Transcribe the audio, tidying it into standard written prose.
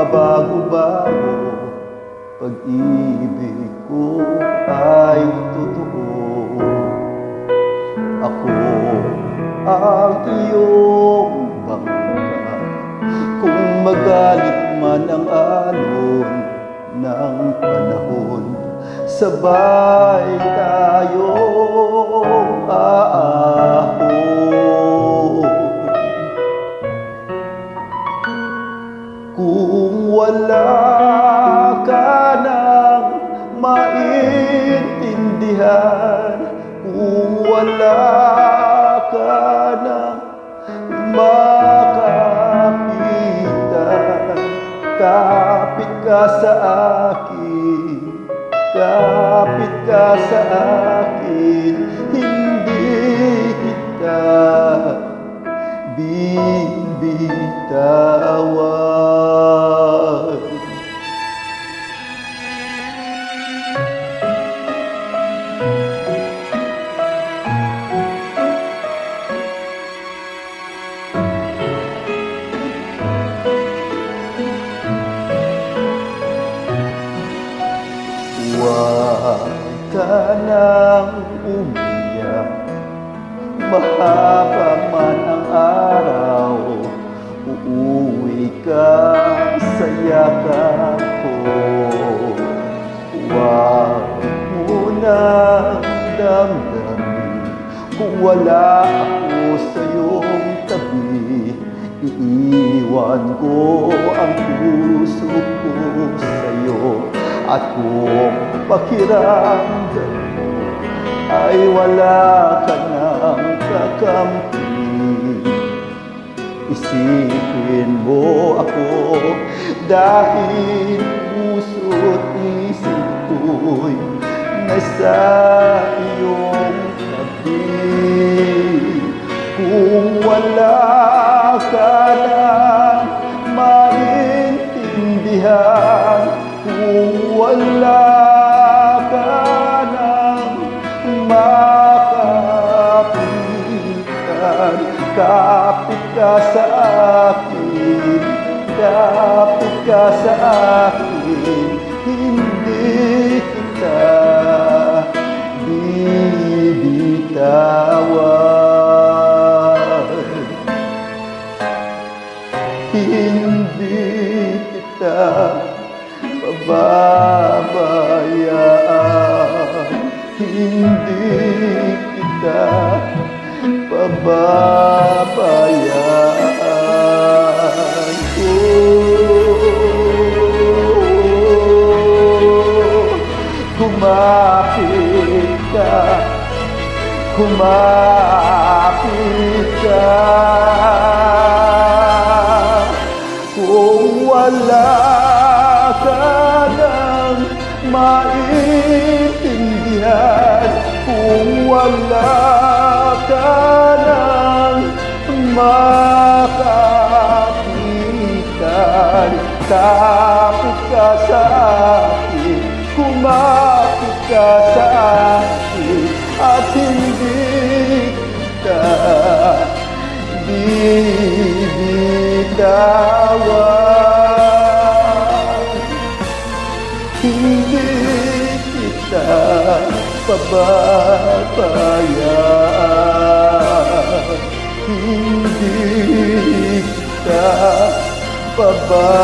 magbabago-bago. Pag-ibig ko ay totoo. Ako ang iyong bangka. Kung magalit man ang alon ng panahon, sabay tayong aahon. Kung wala ka nang maintindihan, kung wala ka nang makapitan, kapit ka sa akin, kapit ka sa akin, hindi kita bibitawan. Huwag ka nang umiyak, mahaba man ang araw, uuwi ka sa yakap ko. Huwag mo nang damdamin kung wala ako sa iyong tabi. Iiwan ko ang puso ko sa'yo. At kung pakiramdam mo ay wala ka nang kakampi, isipin mo ako, dahil puso't isip ko'y nasa iyong tabi. Kung wala ka nang maintindihan, kung wala ka nang makapitan, kapit ka sa akin, kapit ka sa akin, hindi kita bibitawan. Hindi kita pababayaan, hindi kita pababayaan. Kumapit ka, kumapit ka. Kung wala ka nang maintindihan, kung wala ka nang makapitan, kapit ka sa akin, kumapit ka sa akin, at hindi kita bibitawan. Hindi kita pababayaan, hindi kita pababayaan.